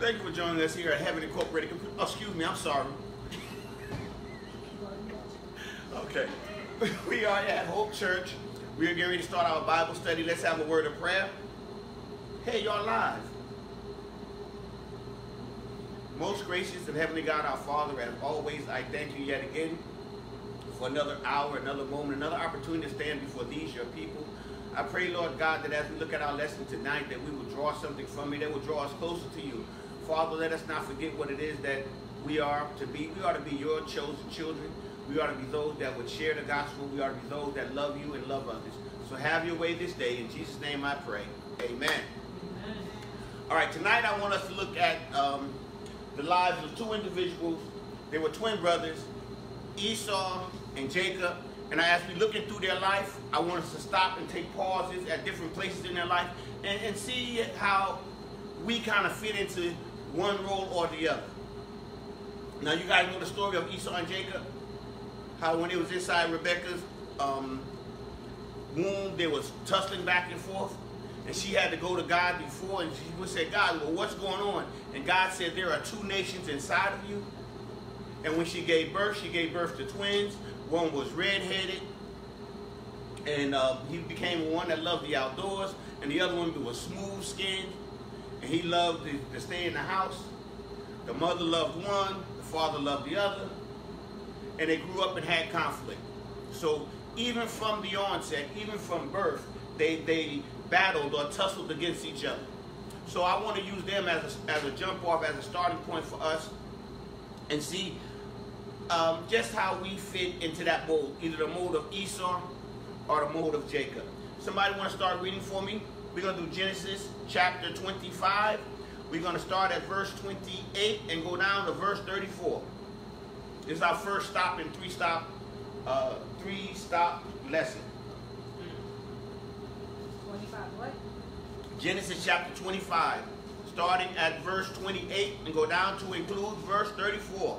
Thank you for joining us here at Heaven Incorporated. Oh, excuse me, I'm sorry. Okay. We are at Hope Church. We are getting ready to start our Bible study. Let's have a word of prayer. Hey, y'all live. Most gracious and heavenly God, our Father, as always, I thank you yet again for another hour, another moment, another opportunity to stand before these, your people. I pray, Lord God, that as we look at our lesson tonight, that we will draw something from it that will draw us closer to you. Father, let us not forget what it is that we are to be. We are to be your chosen children. We are to be those that would share the gospel. We are to be those that love you and love others. So have your way this day. In Jesus' name I pray. Amen. Amen. All right, tonight I want us to look at the lives of two individuals. They were twin brothers, Esau and Jacob. And as we looking through their life, I want us to stop and take pauses at different places in their life and see how we kind of fit into one role or the other. Now, you guys know the story of Esau and Jacob. How when it was inside Rebekah's womb, they was tussling back and forth. And she had to go to God before, and she would say, God, well, what's going on? And God said, there are two nations inside of you. And when she gave birth to twins. One was red-headed, and he became one that loved the outdoors, and the other one was smooth-skinned, and he loved to stay in the house. The mother loved one, the father loved the other, and they grew up and had conflict. So even from the onset, even from birth, they battled or tussled against each other. So I want to use them as a jump off, as a starting point for us, and see just how we fit into that mold, either the mold of Esau or the mold of Jacob. Somebody want to start reading for me? We're going to do Genesis chapter 25. We're going to start at verse 28 and go down to verse 34. This is our first stop in three-stop lesson. 25 what? Genesis chapter 25, starting at verse 28 and go down to include verse 34.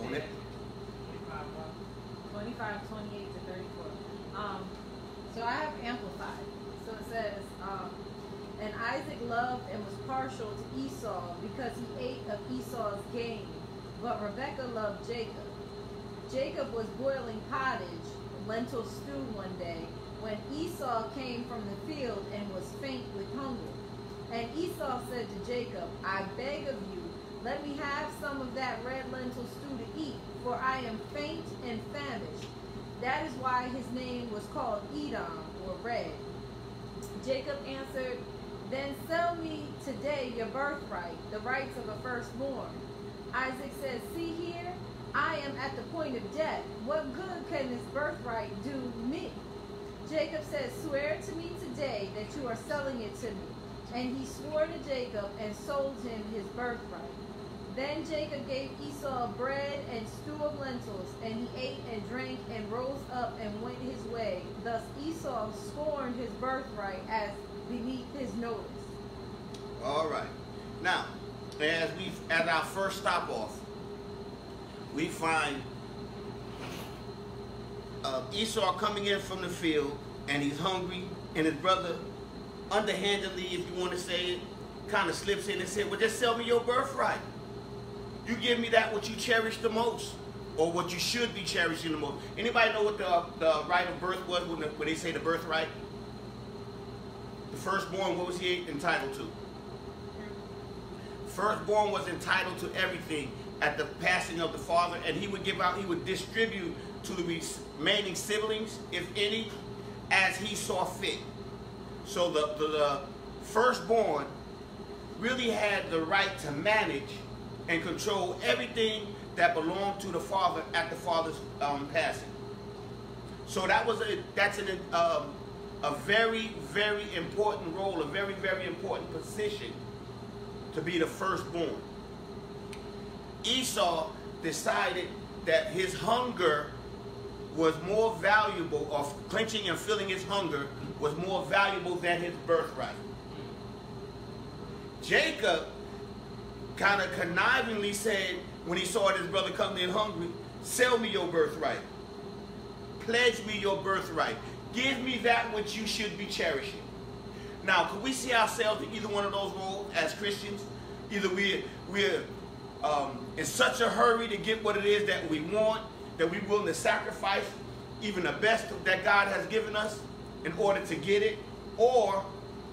Don't it? 25, 28 to 34. So I have amplified. So it says, and Isaac loved and was partial to Esau because he ate of Esau's game, but Rebekah loved Jacob. Jacob was boiling pottage, lentil stew one day, when Esau came from the field and was faint with hunger. And Esau said to Jacob, I beg of you, let me have some of that red lentil stew to eat, for I am faint and famished. That is why his name was called Edom, or red. Jacob answered, then sell me today your birthright, the rights of a firstborn. Isaac said, see here, I am at the point of death. What good can this birthright do me? Jacob said, swear to me today that you are selling it to me. And he swore to Jacob and sold him his birthright. Then Jacob gave Esau bread and stew of lentils, and he ate and drank and rose up and went his way. Thus Esau scorned his birthright as beneath his notice. All right. Now, as our first stop off, we find Esau coming in from the field, and he's hungry, and his brother, underhandedly, if you want to say it, kind of slips in and said, well, just sell me your birthright. You give me that what you cherish the most, or what you should be cherishing the most. Anybody know what the right of birth was when they say the birthright? The firstborn, what was he entitled to? Firstborn was entitled to everything at the passing of the father, and he would distribute to the remaining siblings, if any, as he saw fit. So the firstborn really had the right to manage and control everything that belonged to the father at the father's passing. So that's a very, very important role, a very, very important position to be the firstborn. Esau decided that his hunger was more valuable, or quenching and filling his hunger was more valuable than his birthright. Jacob kind of connivingly said, when he saw his brother coming in hungry, Sell me your birthright. Pledge me your birthright. Give me that which you should be cherishing. Now, can we see ourselves in either one of those roles as Christians? Either we're in such a hurry to get what it is that we want, that we're willing to sacrifice even the best that God has given us in order to get it, or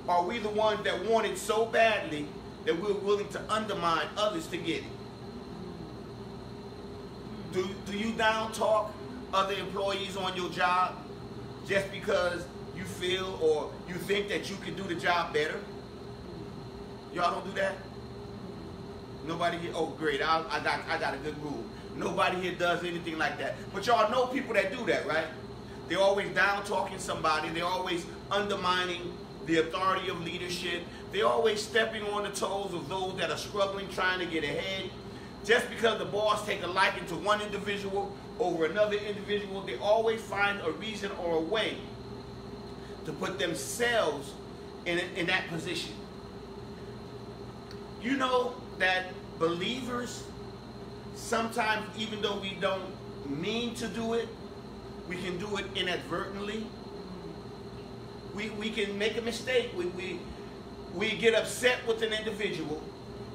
are we the ones that want it so badly that we're willing to undermine others to get it? Do you down talk other employees on your job just because you feel or you think that you can do the job better? Y'all don't do that? Nobody here? Oh, great. I got a good rule. Nobody here does anything like that. But y'all know people that do that, right? They're always down talking somebody. They're always undermining the authority of leadership. They're always stepping on the toes of those that are struggling, trying to get ahead. Just because the boss take a liking to one individual over another individual, they always find a reason or a way to put themselves in that position. You know that believers, sometimes even though we don't mean to do it, we can do it inadvertently. We can make a mistake. We get upset with an individual,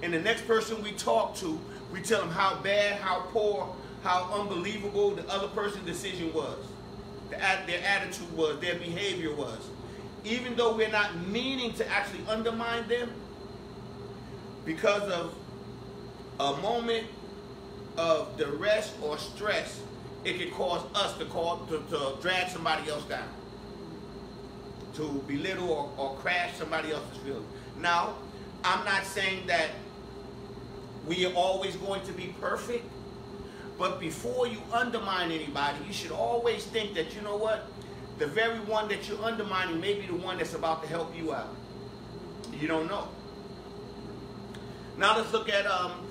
and the next person we talk to, we tell them how bad, how poor, how unbelievable the other person's decision was, their attitude was, their behavior was. Even though we're not meaning to actually undermine them, because of a moment of duress or stress, it can cause us to drag somebody else down, to belittle or crash somebody else's feelings. Now, I'm not saying that we are always going to be perfect, but before you undermine anybody, you should always think that, you know what, the very one that you're undermining may be the one that's about to help you out. You don't know. Now let's look at,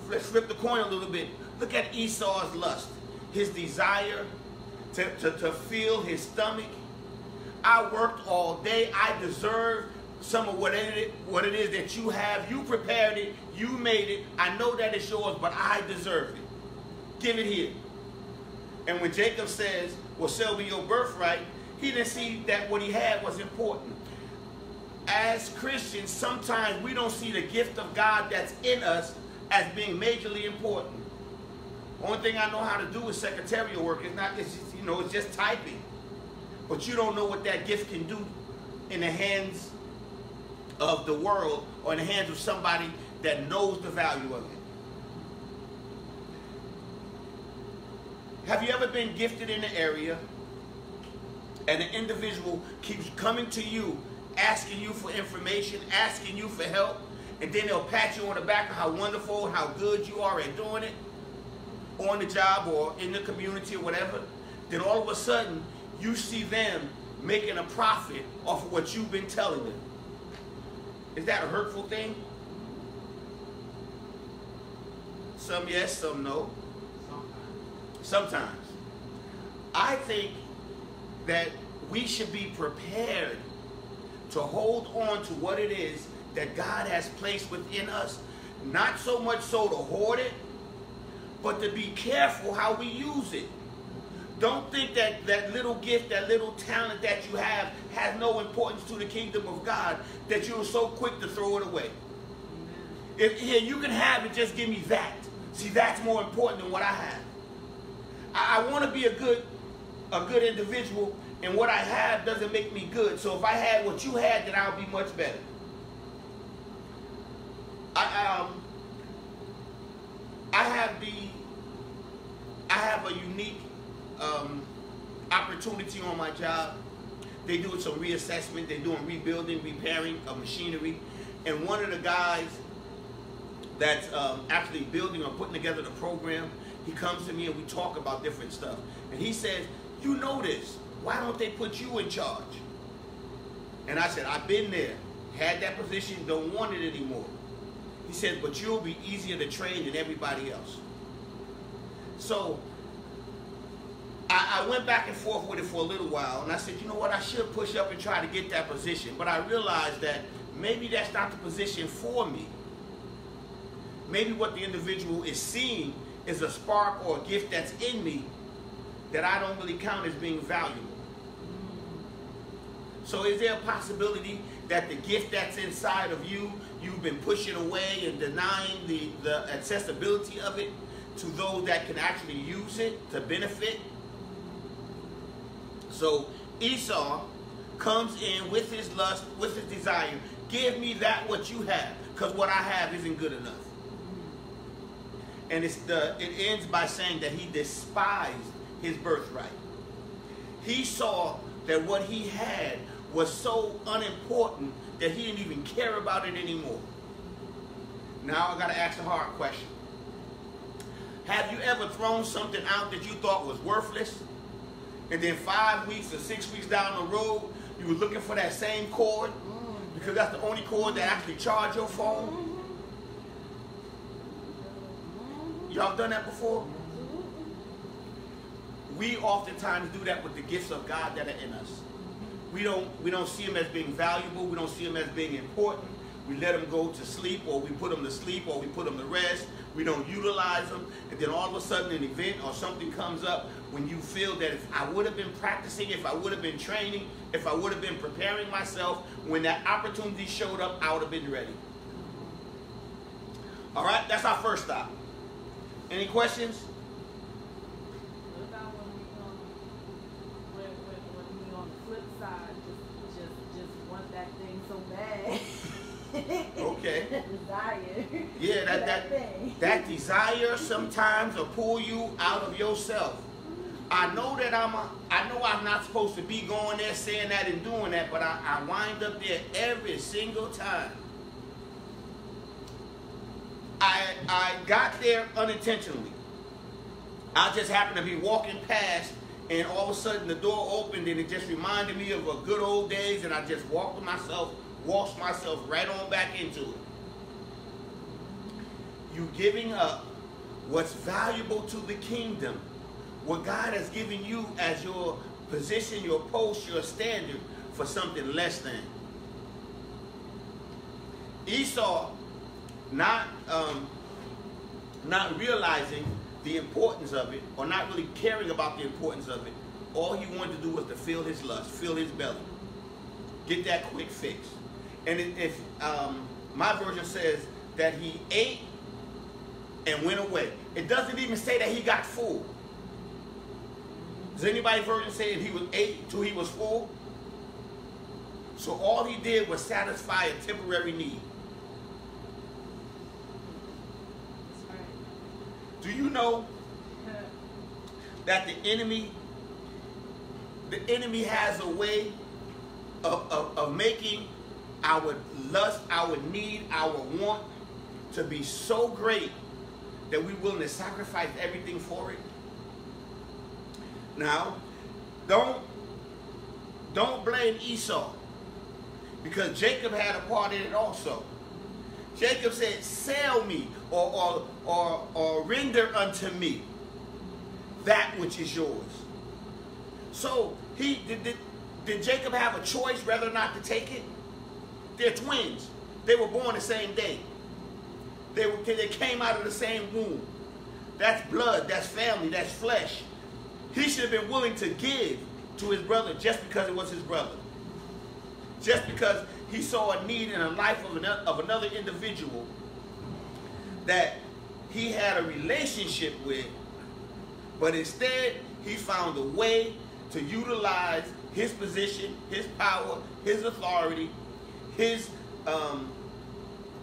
let's flip the coin a little bit. Look at Esau's lust, his desire to fill his stomach. I worked all day. I deserve some of what it is that you have. You prepared it. You made it. I know that it's yours, but I deserve it. Give it here. And when Jacob says, well, sell me your birthright, he didn't see that what he had was important. As Christians, sometimes we don't see the gift of God that's in us as being majorly important. Only thing I know how to do is secretarial work. It's just typing. But you don't know what that gift can do in the hands of the world or in the hands of somebody that knows the value of it. Have you ever been gifted in an area and an individual keeps coming to you, asking you for information, asking you for help, and then they'll pat you on the back of how wonderful, how good you are at doing it on the job or in the community or whatever? Then all of a sudden, you see them making a profit off of what you've been telling them. Is that a hurtful thing? Some yes, some no. Sometimes. I think that we should be prepared to hold on to what it is that God has placed within us. Not so much so to hoard it, but to be careful how we use it. Don't think that that little gift, that little talent that you have has no importance to the kingdom of God, that you're so quick to throw it away. If here you can have it, just give me that. See, that's more important than what I have. I want to be a good individual, and what I have doesn't make me good. So if I had what you had, then I'll be much better. I have a unique opportunity on my job. They doing some reassessment. They're doing rebuilding, repairing of machinery, and one of the guys that's actually building or putting together the program, he comes to me and we talk about different stuff. And he says, you know this, why don't they put you in charge? And I said, I've been there, had that position, don't want it anymore. He said, but you'll be easier to train than everybody else. So I went back and forth with it for a little while, and I said, you know what, I should push up and try to get that position. But I realized that maybe that's not the position for me. Maybe what the individual is seeing is a spark or a gift that's in me that I don't really count as being valuable. So is there a possibility that the gift that's inside of you, you've been pushing away and denying the accessibility of it to those that can actually use it to benefit? So Esau comes in with his lust, with his desire. Give me that what you have, because what I have isn't good enough. And it ends by saying that he despised his birthright. He saw that what he had was so unimportant that he didn't even care about it anymore. Now I got to ask a hard question. Have you ever thrown something out that you thought was worthless, and then 5 weeks or 6 weeks down the road, you were looking for that same cord because that's the only cord that actually charged your phone? Y'all done that before? We oftentimes do that with the gifts of God that are in us. We don't see them as being valuable. We don't see them as being important. We let them go to sleep, or we put them to sleep, or we put them to rest. We don't utilize them. And then all of a sudden an event or something comes up when you feel that if I would have been practicing, if I would have been training, if I would have been preparing myself, when that opportunity showed up, I would have been ready. All right, that's our first stop. Any questions? What about when we on the flip side, just want that thing so bad? Okay. Desire. Yeah, that desire sometimes will pull you out of yourself. I know that I'm not supposed to be going there saying that and doing that, but I wind up there every single time. I got there unintentionally. I just happened to be walking past, and all of a sudden the door opened, and it just reminded me of a good old days, and I just walked myself right on back into it. You giving up what's valuable to the kingdom, what God has given you as your position, your post, your standard, for something less than. Esau, not realizing the importance of it, or not really caring about the importance of it, all he wanted to do was to fill his lust, fill his belly, get that quick fix. And if my version says that he ate and went away, it doesn't even say that he got full. Does anybody's version say that he was ate till he was full? So all he did was satisfy a temporary need. Do you know that the enemy has a way of making our lust, our need, our want to be so great that we're willing to sacrifice everything for it? Now, don't blame Esau, because Jacob had a part in it also. Jacob said, sell me or render unto me that which is yours. So did Jacob have a choice whether or not to take it? They're twins. They were born the same day. They came out of the same womb. That's blood, that's family, that's flesh. He should have been willing to give to his brother just because it was his brother. Just because he saw a need in the life of another individual that he had a relationship with, but instead he found a way to utilize his position, his power, his authority, his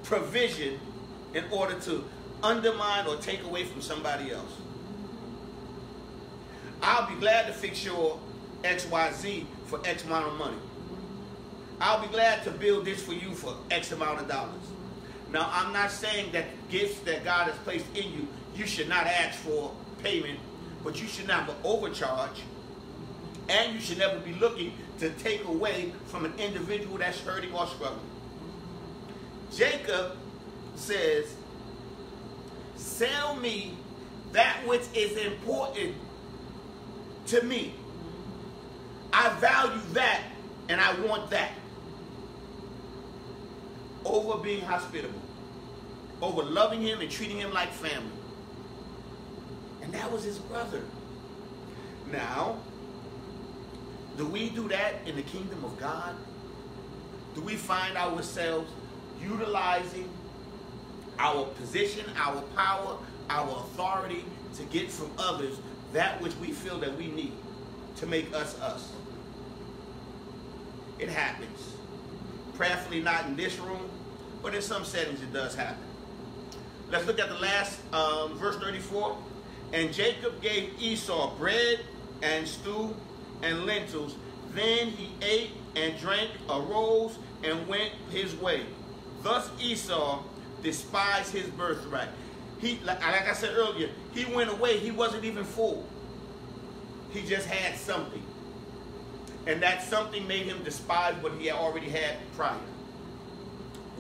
provision in order to undermine or take away from somebody else. I'll be glad to fix your XYZ for X amount of money. I'll be glad to build this for you for X amount of dollars. Now, I'm not saying that gifts that God has placed in you, you should not ask for payment, but you should not overcharge, and you should never be looking to take away from an individual that's hurting or struggling. Jacob says, sell me that which is important to me. I value that, and I want that. Over being hospitable, over loving him and treating him like family. And that was his brother. Now, do we do that in the kingdom of God? Do we find ourselves utilizing our position, our power, our authority to get from others that which we feel that we need to make us us? It happens. Prayerfully not in this room, but in some settings it does happen. Let's look at the last verse 34. And Jacob gave Esau bread and stew and lentils. Then he ate and drank, arose, and went his way. Thus Esau despised his birthright. Like I said earlier, he went away. He wasn't even full. He just had something. And that something made him despise what he had already had prior.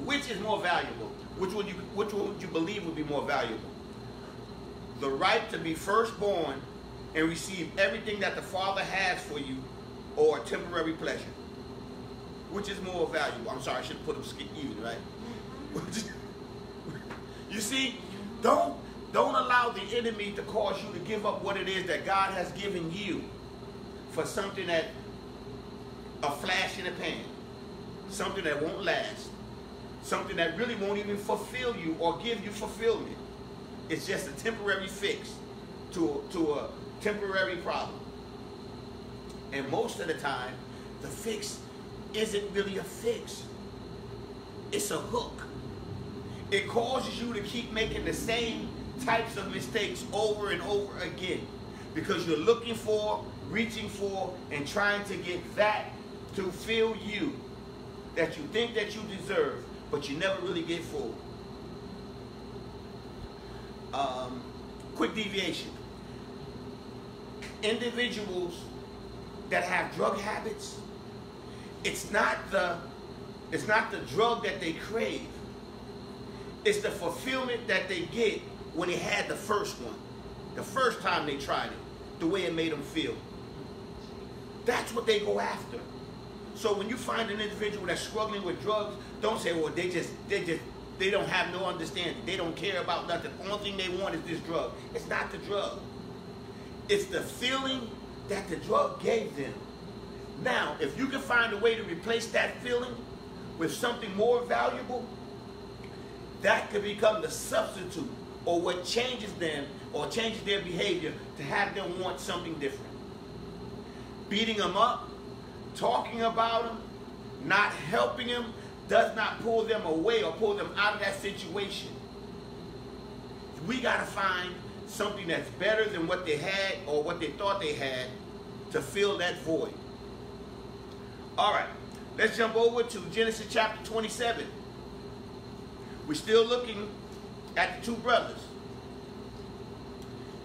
Which is more valuable? Which one would you believe would be more valuable? The right to be firstborn and receive everything that the Father has for you, or a temporary pleasure? Which is more valuable? I'm sorry, I should have put them even, right? You see, don't allow the enemy to cause you to give up what it is that God has given you for something that, a flash in the pan, something that won't last, something that really won't even fulfill you or give you fulfillment. It's just a temporary fix to a temporary problem. And most of the time, the fix isn't really a fix. It's a hook. It causes you to keep making the same types of mistakes over and over again because you're looking for, reaching for, and trying to get that to fill you that you think that you deserve, but you never really get full. Quick deviation. Individuals that have drug habits, it's not the drug that they crave. It's the fulfillment that they get when they had the first one, the first time they tried it, the way it made them feel. That's what they go after. So when you find an individual that's struggling with drugs, don't say, well, they don't have no understanding. They don't care about nothing. The only thing they want is this drug. It's not the drug. It's the feeling that the drug gave them. Now, if you can find a way to replace that feeling with something more valuable, that could become the substitute or what changes them or changes their behavior to have them want something different. Beating them up, talking about them, not helping them, does not pull them away or pull them out of that situation. We got to find something that's better than what they had or what they thought they had to fill that void. All right, let's jump over to Genesis chapter 27. We're still looking at the two brothers.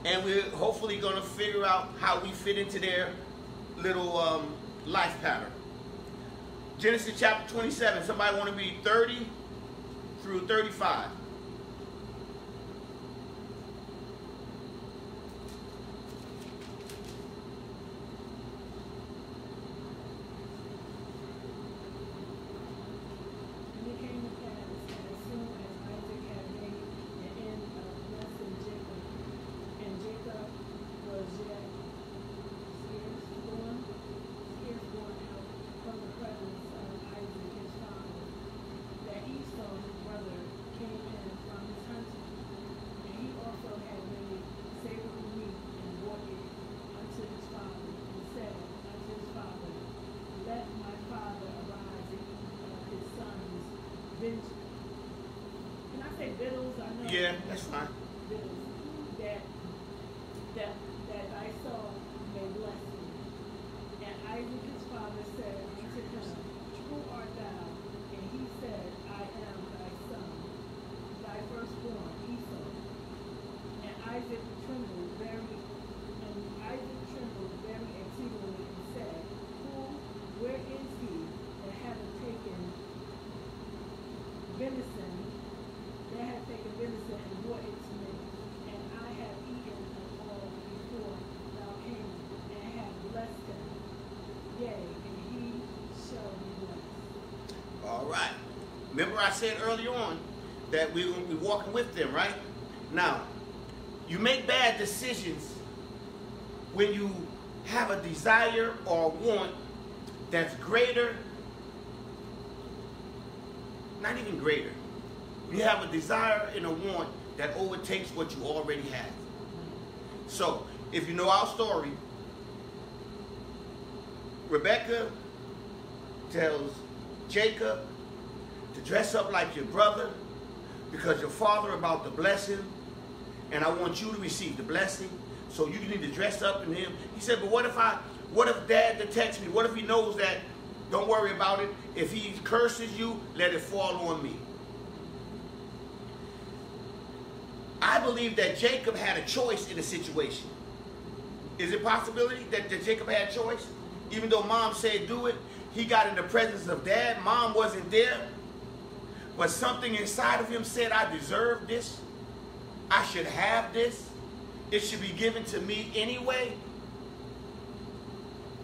And we're hopefully going to figure out how we fit into their little life pattern. Genesis chapter 27. Somebody want to read 30 through 35. Can I say vittles? I know. Yeah, that's fine. Vittles that I saw may bless me. And Isaac his father said unto him, Who art thou? And he said, I am thy son, thy firstborn Esau. And Isaac trembled very exceedingly and said, Where is he that hath taken venison and brought it to me, and I have eaten of all before thou camest, and have blessed him, yea, and he shall be blessed. All right. Remember I said earlier on that we're going to be walking with them, right? Now, You make bad decisions when you have a desire or want that's greater, not even greater. You have a desire and a want that overtakes what you already have. So, if you know our story, Rebecca tells Jacob to dress up like your brother because your father about to bless him, and I want you to receive the blessing, so you need to dress up in him. He said, but what if Dad detects me? What if he knows that? Don't worry about it. If he curses you, let it fall on me. I believe that Jacob had a choice in the situation. Is it a possibility that Jacob had a choice? Even though Mom said do it, he got in the presence of Dad. Mom wasn't there. But something inside of him said, I deserve this. I should have this. It should be given to me anyway.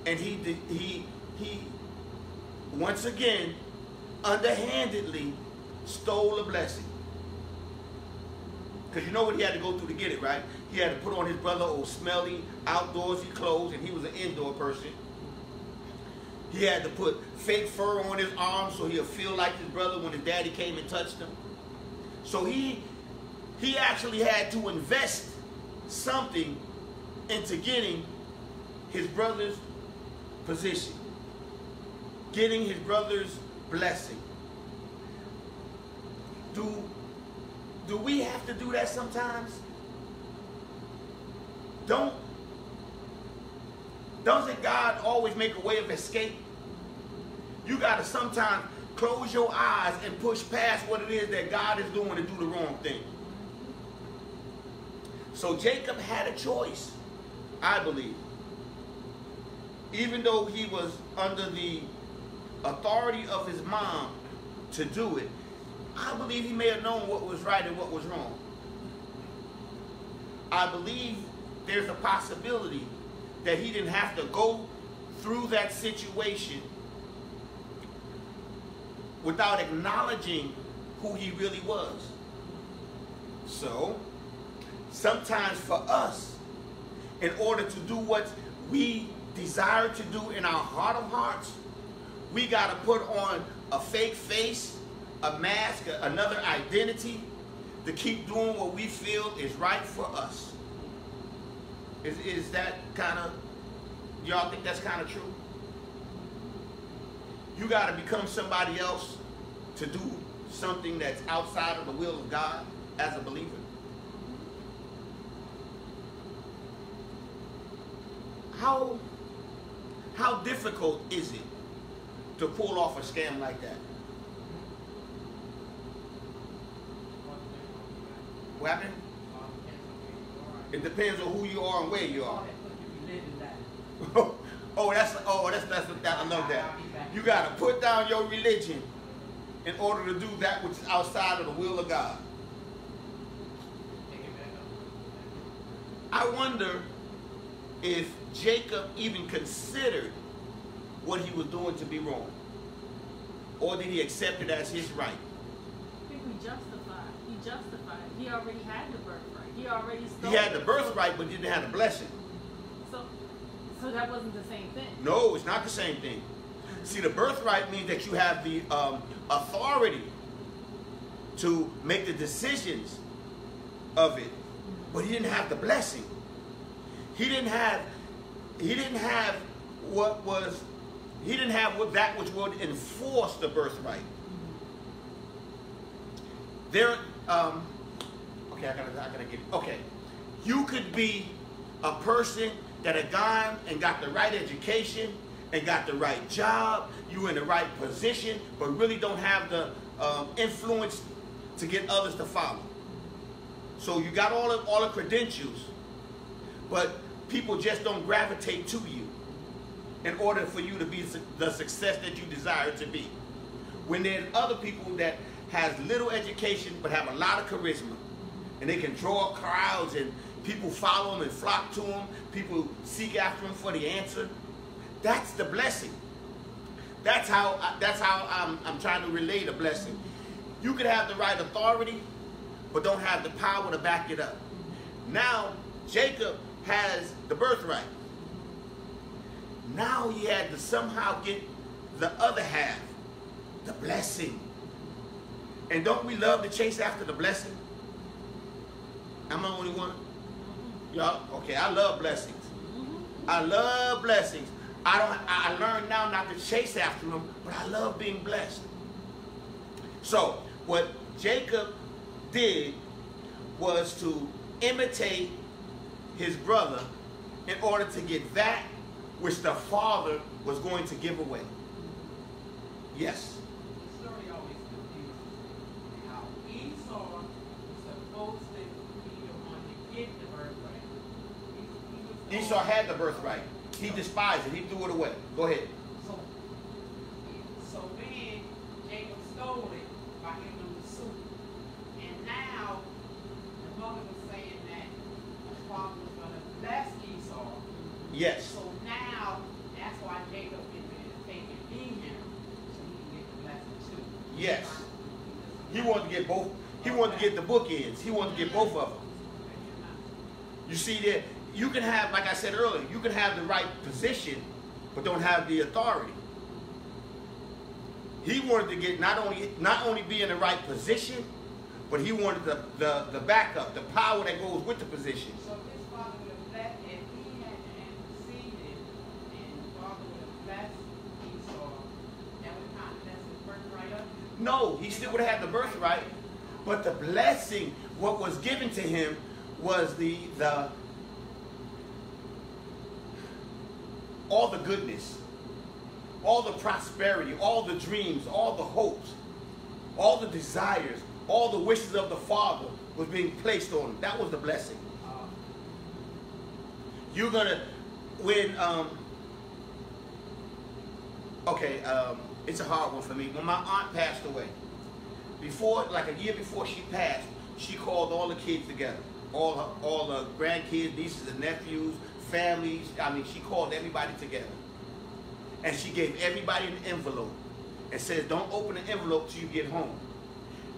And he once again, underhandedly stole a blessing. Because you know what he had to go through to get it, right? He had to put on his brother old smelly, outdoorsy clothes, and he was an indoor person. He had to put fake fur on his arms so he'll feel like his brother when his daddy came and touched him. So he actually had to invest something into getting his brother's position, getting his brother's blessing. Do we have to do that sometimes? Doesn't God always make a way of escape? You got to sometimes close your eyes and push past what it is that God is doing to do the wrong thing. So Jacob had a choice, I believe. Even though he was under the authority of his mom to do it, I believe he may have known what was right and what was wrong. I believe there's a possibility that he didn't have to go through that situation without acknowledging who he really was. So, sometimes for us, in order to do what we desire to do in our heart of hearts, we got to put on a fake face, a mask, another identity to keep doing what we feel is right for us. Is that kind of, y'all think that's kind of true? You got to become somebody else to do something that's outside of the will of God as a believer. How difficult is it to pull off a scam like that? What happened? It depends on who you are and where you are. I love that. You got to put down your religion in order to do that which is outside of the will of God. I wonder if Jacob even considered what he was doing to be wrong, or did he accept it as his right? I think we justified. He justified. He already had the birthright. He already stole. He had the birthright, but didn't have the blessing. So that wasn't the same thing. No, it's not the same thing. See, the birthright means that you have the authority to make the decisions of it, but he didn't have the blessing. He didn't have that which would enforce the birthright. Okay, I gotta get it. Okay, you could be a person that had gone and got the right education and got the right job. You in the right position, but really don't have the influence to get others to follow. So you got all the credentials, but people just don't gravitate to you in order for you to be the success that you desire to be. When there's other people that has little education but have a lot of charisma, and they can draw crowds and people follow them and flock to them, people seek after them for the answer. That's the blessing. That's how I'm trying to relate a blessing. You could have the right authority, but don't have the power to back it up. Now, Jacob has the birthright. Now he had to somehow get the other half, the blessing. And don't we love to chase after the blessing? Am I the only one? Y'all, okay, I love blessings. I love blessings. I learned now not to chase after them, but I love being blessed. So, what Jacob did was to imitate his brother in order to get that which the father was going to give away. Yes. The story always confuses me. How Esau was supposed to be the one to get the birthright. Esau had the birthright. He despised it. He threw it away. Go ahead. So then Jacob stole it by giving him the soup. And now the mother was saying that the father was going to bless Esau. Yes. So now that's why Jacob is taking him so he can get the blessing too. Yes. He wanted to get both. He wanted to get the bookends. He wanted to get both of them. You see that you can have, like I said earlier, you can have the right position, but don't have the authority. He wanted to get not only be in the right position, but he wanted the backup, the power that goes with the position. So his father would have blessed, if he had interceded and his father would have blessed Esau, that would not mess his birthright up? No, he still would have had the birthright, but the blessing, what was given to him was all the goodness, all the prosperity, all the dreams, all the hopes, all the desires, all the wishes of the father was being placed on him. That was the blessing. You're gonna, it's a hard one for me. When my aunt passed away, like a year before she passed, she called all the kids together, all the grandkids, nieces and nephews, families. I mean, she called everybody together. And she gave everybody an envelope and says, don't open the envelope till you get home.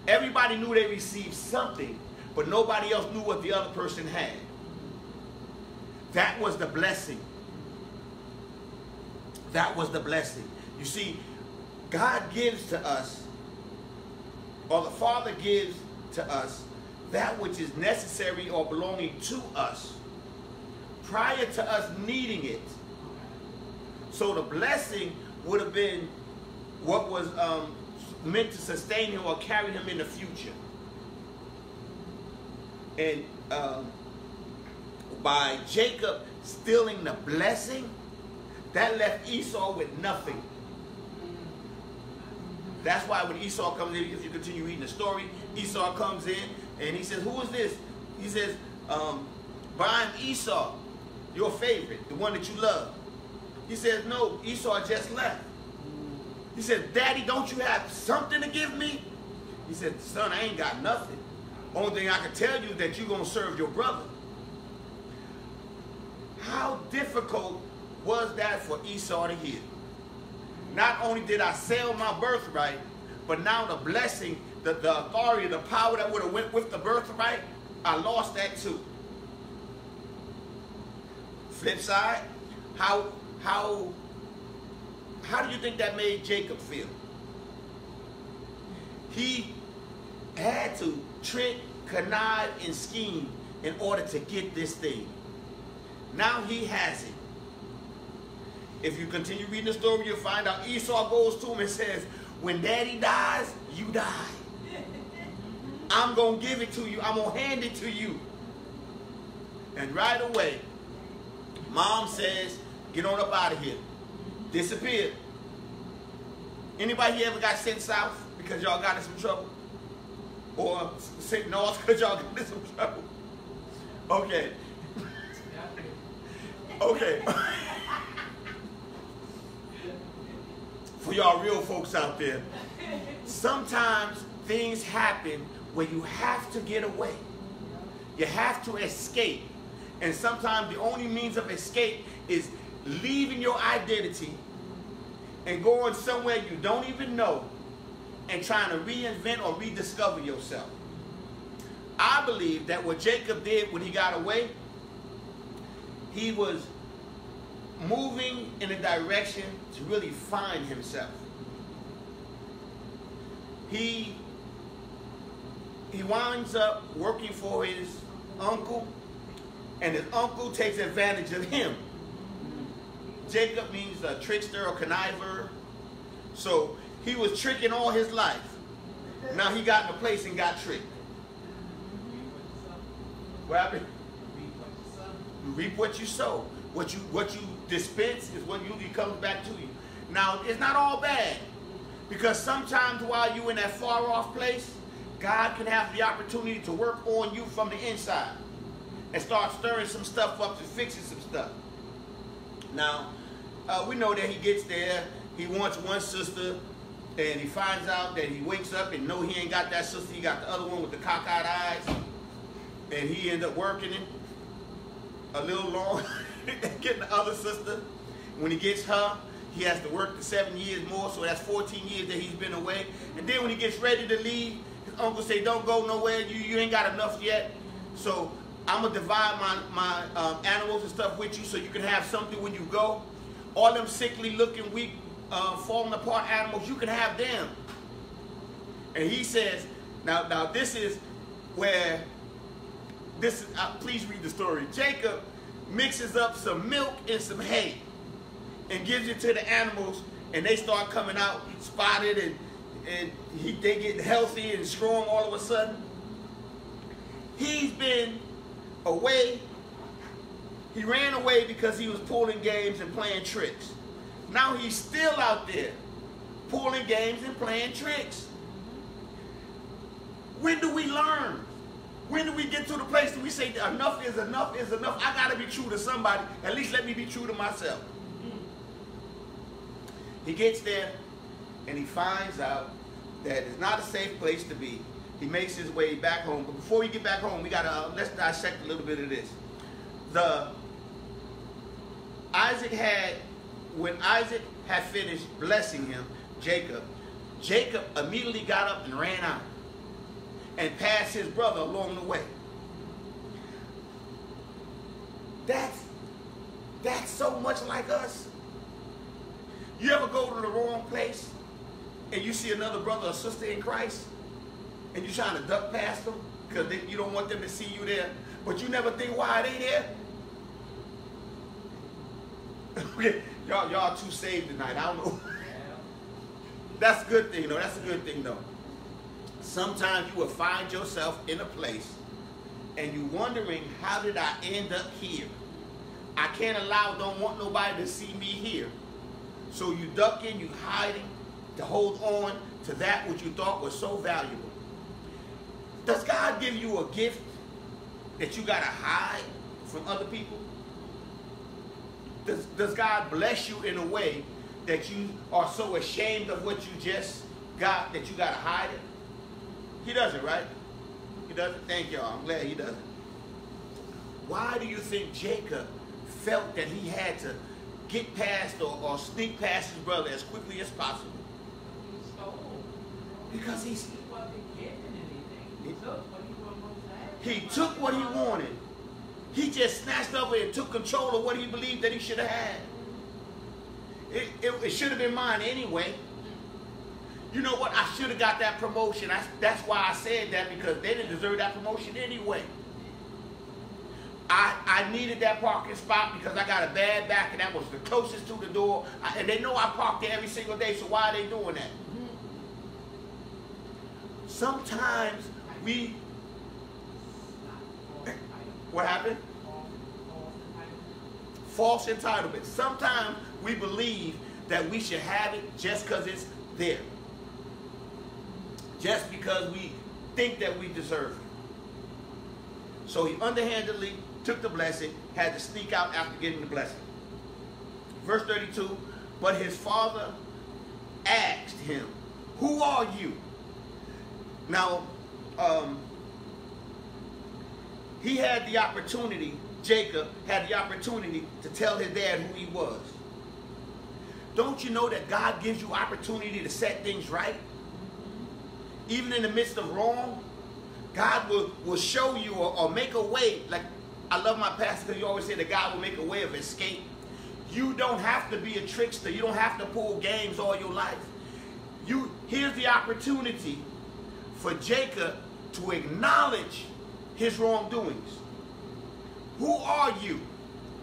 Everybody knew they received something, but nobody else knew what the other person had. That was the blessing. That was the blessing. You see, God gives to us, or the Father gives to us, that which is necessary or belonging to us prior to us needing it. So the blessing would have been what was meant to sustain him or carry him in the future. And by Jacob stealing the blessing, that left Esau with nothing. That's why when Esau comes in, if you continue reading the story, Esau comes in and he says, who is this? He says, but I'm Esau, your favorite, the one that you love. He says, no, Esau just left. He said, Daddy, don't you have something to give me? He said, son, I ain't got nothing. Only thing I can tell you is that you're going to serve your brother. How difficult was that for Esau to hear? Not only did I sell my birthright, but now the blessing, the authority, the power that would have went with the birthright, I lost that too. Flip side, how do you think that made Jacob feel? He had to trick, connive, and scheme in order to get this thing. Now he has it. If you continue reading the story, you'll find out Esau goes to him and says, when Daddy dies, you die. I'm going to give it to you. I'm going to hand it to you. And right away, Mom says, get on up out of here. Disappeared. Anybody here ever got sent south because y'all got in some trouble? Or sent north because y'all got in some trouble? Okay. Okay. For y'all real folks out there, sometimes things happen where you have to get away. You have to escape. And sometimes the only means of escape is leaving your identity and going somewhere you don't even know and trying to reinvent or rediscover yourself. I believe that what Jacob did when he got away, he was moving in a direction to really find himself. He winds up working for his uncle, and his uncle takes advantage of him. Jacob means a trickster or conniver. So he was tricking all his life. Now he got in a place and got tricked. What happened? You reap what you sow. What you dispense is what usually comes back to you. Now, it's not all bad. Because sometimes while you're in that far off place, God can have the opportunity to work on you from the inside and start stirring some stuff up and fixing some stuff. Now, we know that he gets there. He wants one sister, and he finds out that he wakes up and know he ain't got that sister. He got the other one with the cockeyed eyes. And he ended up working it a little long, getting the other sister. When he gets her, he has to work the 7 years more, so that's 14 years that he's been away. And then when he gets ready to leave, his uncle say, don't go nowhere, you ain't got enough yet. So I'm going to divide my animals and stuff with you so you can have something when you go. All them sickly looking, weak, falling apart animals, you can have them. And he says, now this is where, please read the story. Jacob mixes up some milk and some hay and gives it to the animals, and they start coming out spotted, and they get healthy and strong all of a sudden. He's been away. He ran away because he was pulling games and playing tricks. Now he's still out there pulling games and playing tricks. When do we learn? When do we get to the place that we say enough is enough is enough? I got to be true to somebody. At least let me be true to myself. He gets there and he finds out that it's not a safe place to be. He makes his way back home. But before we get back home, we got to let's dissect a little bit of this. When Isaac had finished blessing him, Jacob immediately got up and ran out and passed his brother along the way. That's so much like us. You ever go to the wrong place and you see another brother or sister in Christ and you're trying to duck past them because you don't want them to see you there, but you never think, why are they there? Y'all too saved tonight. I don't know. That's a good thing, though. That's a good thing, though. Sometimes you will find yourself in a place and you're wondering, how did I end up here? I don't want nobody to see me here. So you ducking, you hiding to hold on to that which you thought was so valuable. Does God give you a gift that you got to hide from other people? Does God bless you in a way that you are so ashamed of what you just got that you got to hide it? He doesn't, right? He doesn't? Thank y'all. I'm glad he doesn't. Why do you think Jacob felt that he had to get past or sneak past his brother as quickly as possible? He stole. Because he wasn't getting anything. He took what he was supposed to have. He took what he wanted. He just snatched up and took control of what he believed that he should have had. It should have been mine anyway. You know what? I should have got that promotion. That's why I said that, because they didn't deserve that promotion anyway. I needed that parking spot because I got a bad back and that was the closest to the door. And they know I park there every single day, so why are they doing that? Sometimes we... What happened? False entitlement. Sometimes we believe that we should have it just because it's there. Just because we think that we deserve it. So he underhandedly took the blessing, had to sneak out after getting the blessing. Verse 32, but his father asked him, who are you? Now, he had the opportunity, Jacob had the opportunity to tell his dad who he was. Don't you know that God gives you opportunity to set things right? Even in the midst of wrong, God will show you or make a way. Like, I love my pastor because he always said that God will make a way of escape. You don't have to be a trickster. You don't have to pull games all your life. Here's the opportunity for Jacob to acknowledge his wrongdoings. Who are you?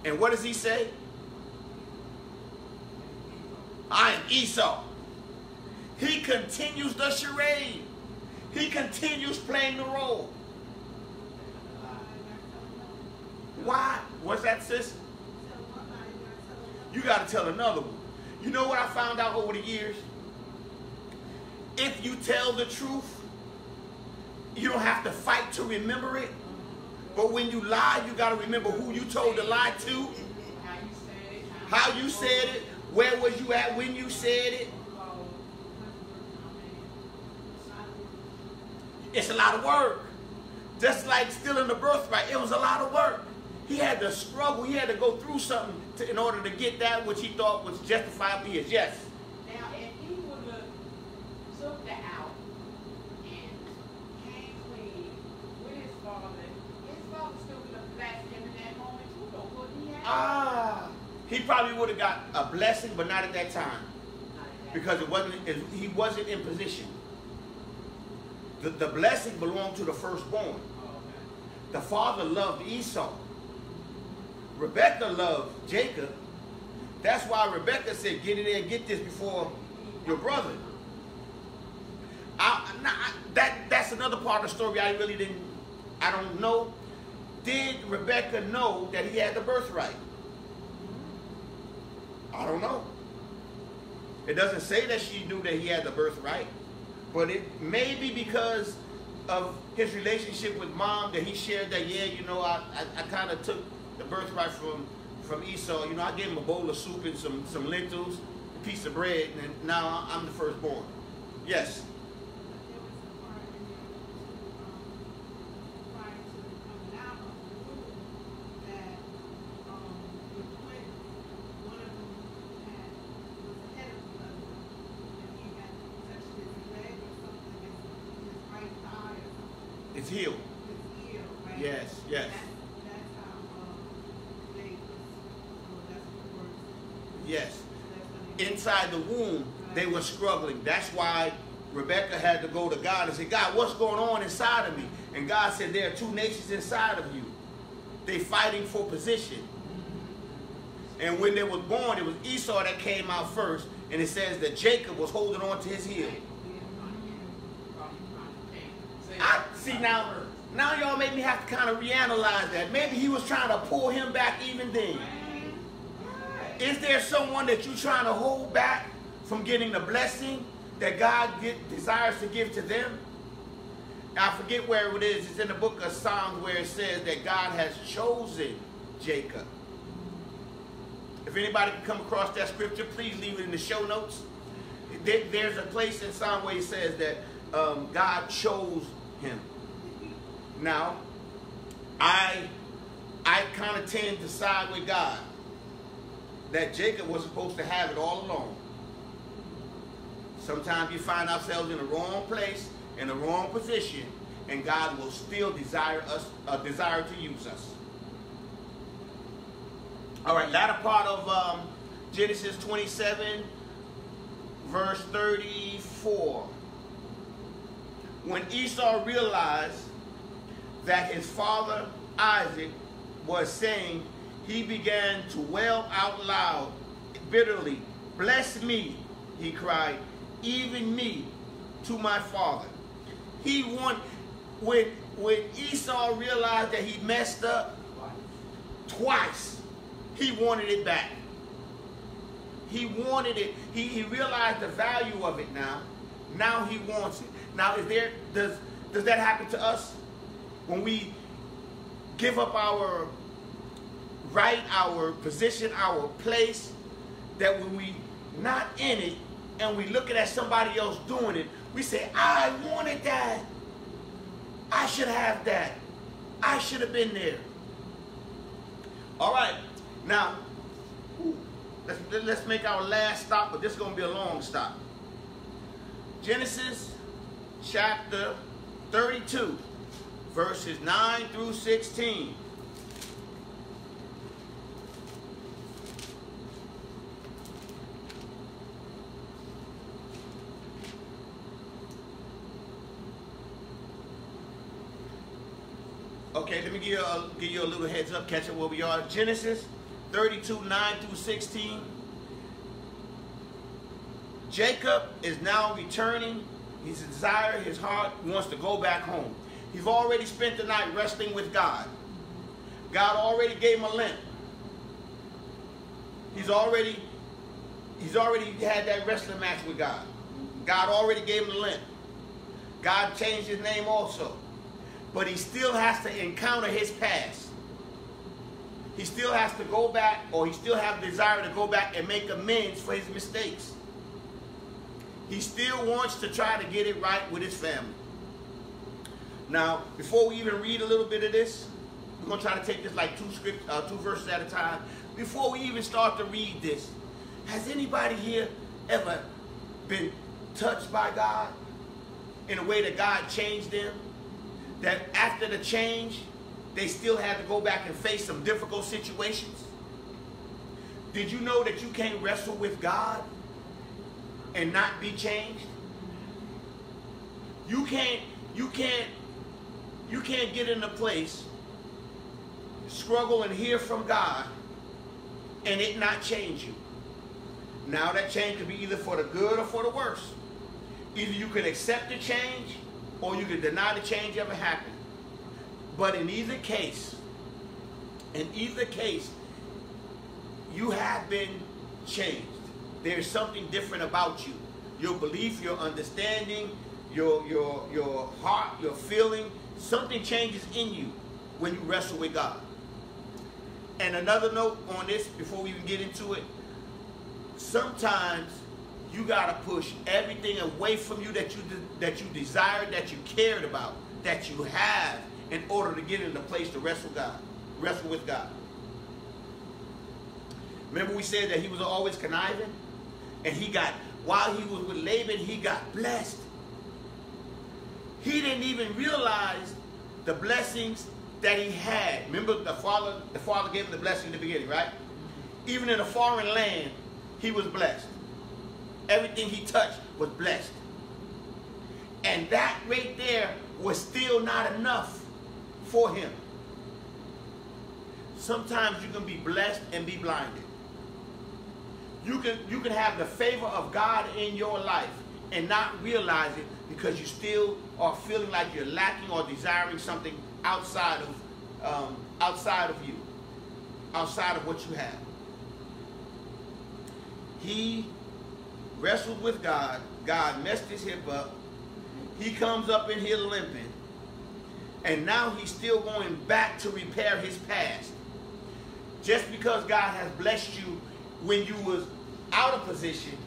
And what does he say? I am Esau. He continues the charade. He continues playing the role. Why? What's that, sis? You got to tell another one. You know what I found out over the years? If you tell the truth, you don't have to fight to remember it. But when you lie, you got to remember who you told the lie to, how you said it, where was you at when you said it. It's a lot of work. Just like stealing the birthright, it was a lot of work. He had to struggle. He had to go through something in order to get that which he thought was justifiably his. Yes. Now, if he would have took that out and came clean with his father still would have blessed him in that moment too, though, wouldn't he have? He probably would have got a blessing, but not at that time, because he wasn't in position. The blessing belonged to the firstborn. The father loved Esau. Rebecca loved Jacob. That's why Rebecca said, get in there and get this before your brother. That's another part of the story I don't know. Did Rebecca know that he had the birthright? I don't know. It doesn't say that she knew that he had the birthright. But it may be because of his relationship with mom that he shared that, yeah, you know, I kind of took the birthright from Esau. You know, I gave him a bowl of soup and some lentils, a piece of bread, and now I'm the firstborn. Yes. It's healed. It's healed, right? Yes, yes. That's how they that's what works. Yes. Inside the womb, they were struggling. That's why Rebecca had to go to God and say, God, what's going on inside of me? And God said, there are two nations inside of you. They're fighting for position. And when they were born, it was Esau that came out first. And it says that Jacob was holding on to his heel. See, now y'all make me have to kind of reanalyze that. Maybe he was trying to pull him back even then. Is there someone that you're trying to hold back from getting the blessing that God desires to give to them? I forget where it is. It's in the book of Psalms where it says that God has chosen Jacob. If anybody can come across that scripture, please leave it in the show notes. There's a place in Psalm where he says that God chose him. Now, I kind of tend to side with God that Jacob was supposed to have it all along. Sometimes you find ourselves in the wrong place, in the wrong position, and God will still desire to use us. All right, latter part of Genesis 27, verse 34. When Esau realized that his father Isaac was saying, he began to wail out loud, bitterly. Bless me, he cried, even me, to my father. When Esau realized that he messed up twice, he wanted it back. He wanted it. He realized the value of it now. Now he wants it. Now, does that happen to us when we give up our right, our position, our place, that when we not in it and we looking at somebody else doing it, we say, I wanted that. I should have that. I should have been there. All right. Now, let's make our last stop, but this is going to be a long stop. Genesis chapter 32. verses 9 through 16. Okay, let me give you a little heads up, catch up where we are. Genesis 32, 9 through 16. Jacob is now returning. His desire, his heart wants to go back home. He's already spent the night wrestling with God. God already gave him a limp. He's already had that wrestling match with God. God already gave him the limp. God changed his name also. But he still has to encounter his past. He still has to go back, or he still has the desire to go back and make amends for his mistakes. He still wants to try to get it right with his family. Now, before we even read a little bit of this, we're going to try to take this like two verses at a time. Before we even start to read this, has anybody here ever been touched by God in a way that God changed them? That after the change, they still had to go back and face some difficult situations? Did you know that you can't wrestle with God and not be changed? You can't get in a place, struggle and hear from God, and it not change you. Now that change could be either for the good or for the worse. Either you can accept the change, or you can deny the change ever happened. But in either case, you have been changed. There's something different about you. Your belief, your understanding, your heart, your feeling, something changes in you when you wrestle with God. And another note on this, before we even get into it, sometimes you gotta push everything away from you that you desired, that you cared about, that you have, in order to get in a place to wrestle with God. Remember we said that he was always conniving, and while he was with Laban, he got blessed. He didn't even realize the blessings that he had. Remember the father gave him the blessing in the beginning, right? Even in a foreign land, he was blessed. Everything he touched was blessed. And that right there was still not enough for him. Sometimes you can be blessed and be blinded. You can have the favor of God in your life and not realize it because you still are feeling like you're lacking or desiring something outside of you, outside of what you have. He wrestled with God. God messed his hip up. He comes up in here limping. And now he's still going back to repair his past. Just because God has blessed you when you was out of position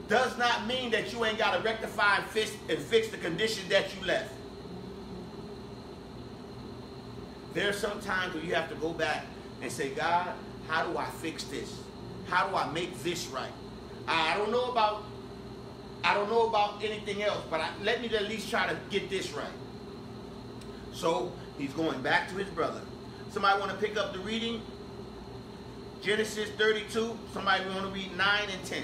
does not mean that you ain't got to rectify and fix the condition that you left. There's some times where you have to go back and say, God, how do I fix this? How do I make this right? I don't know about anything else, but let me at least try to get this right. So he's going back to his brother. Somebody want to pick up the reading? Genesis 32. Somebody want to read 9 and 10.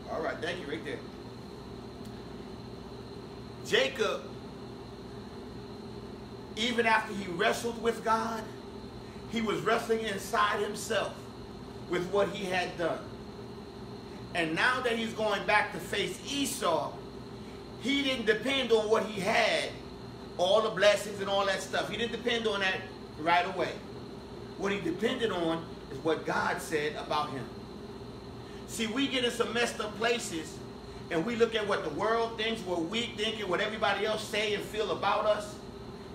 All right, thank you right there. Jacob, even after he wrestled with God, he was wrestling inside himself with what he had done. And now that he's going back to face Esau, he didn't depend on what he had, all the blessings and all that stuff. He didn't depend on that right away. What he depended on is what God said about him. See, we get in some messed up places and we look at what the world thinks, what we think, and what everybody else say and feel about us,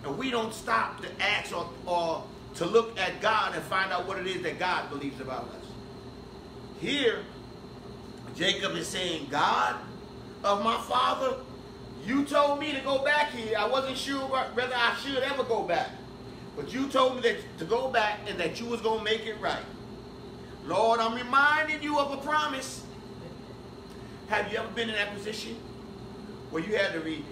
And we don't stop to ask or to look at God and find out what it is that God believes about us. Here, Jacob is saying, God of my father, you told me to go back here. I wasn't sure whether I should ever go back. But you told me that to go back and that you was going to make it right. Lord, I'm reminding you of a promise. Have you ever been in that position where you had to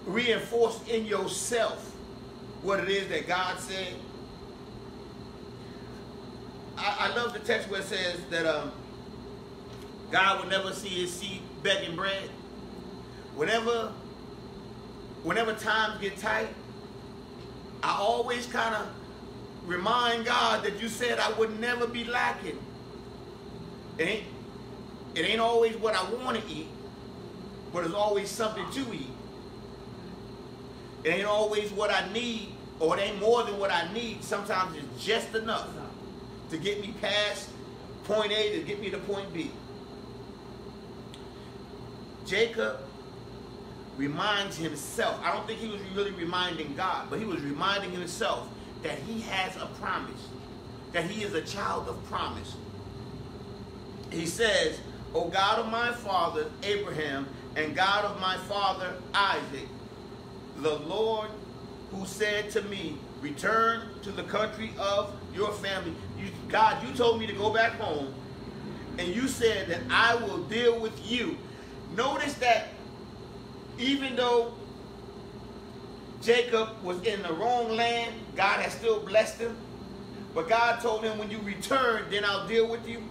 reinforce in yourself what it is that God said? I love the text where it says that God will never see his seed begging bread. Whenever times get tight, I always kind of remind God that you said I would never be lacking. It ain't always what I want to eat, but it's always something to eat. It ain't always what I need, or it ain't more than what I need. Sometimes it's just enough to get me past point A to get me to point B. Jacob reminds himself. I don't think he was really reminding God, but he was reminding himself that he has a promise, that he is a child of promise. He says, O God of my father Abraham and God of my father Isaac, the Lord who said to me, return to the country of your family. God, you told me to go back home, and you said that I will deal with you. Notice that even though Jacob was in the wrong land, God has still blessed him. But God told him, when you return, then I'll deal with you.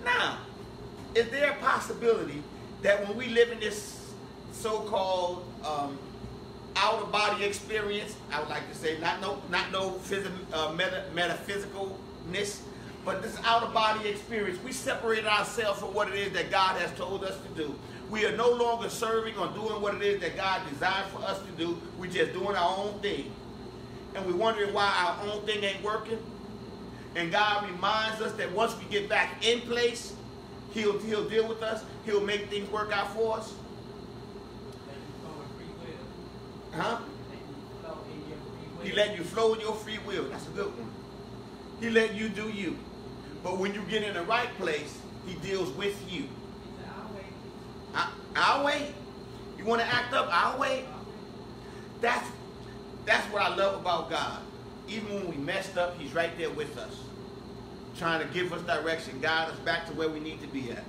Now, is there a possibility that when we live in this so-called out-of-body experience, I would like to say, not no metaphysicalness, but this out-of-body experience, we separate ourselves from what it is that God has told us to do. We are no longer serving or doing what it is that God designed for us to do. We're just doing our own thing. And we're wondering why our own thing ain't working. And God reminds us that once we get back in place, He'll deal with us. He'll make things work out for us. Huh? He let you flow in your free will. That's a good one. He let you do you. But when you get in the right place, He deals with you. I'll wait. You want to act up? I'll wait. That's what I love about God. Even when we messed up, He's right there with us, trying to give us direction, guide us back to where we need to be at.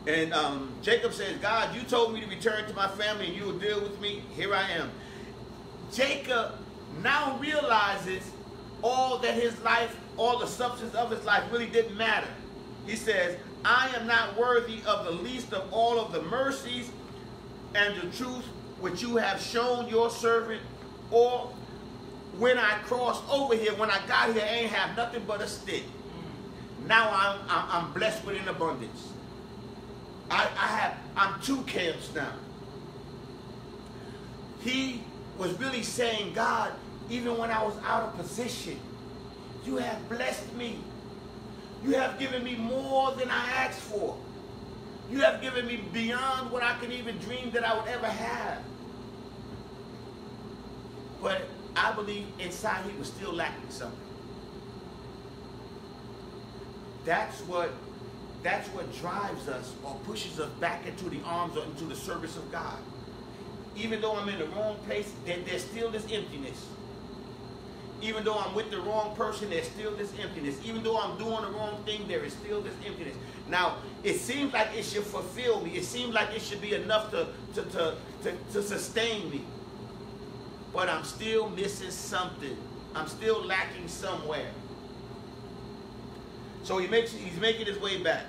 And Jacob says, God, you told me to return to my family and you will deal with me. Here I am. Jacob now realizes all that his life, all the substance of his life really didn't matter. He says, I am not worthy of the least of all of the mercies and the truth which you have shown your servant. Or when I crossed over here, when I got here, I ain't have nothing but a stick. Now I'm blessed with an abundance. I'm two camps now. He was really saying, God, even when I was out of position, you have blessed me. You have given me more than I asked for. You have given me beyond what I could even dream that I would ever have. But I believe inside he was still lacking something. That's what drives us or pushes us back into the arms or into the service of God. Even though I'm in the wrong place, there's still this emptiness. Even though I'm with the wrong person, there's still this emptiness. Even though I'm doing the wrong thing, there is still this emptiness. Now, it seems like it should fulfill me. It seems like it should be enough to sustain me. But I'm still missing something. I'm still lacking somewhere. So he's making his way back.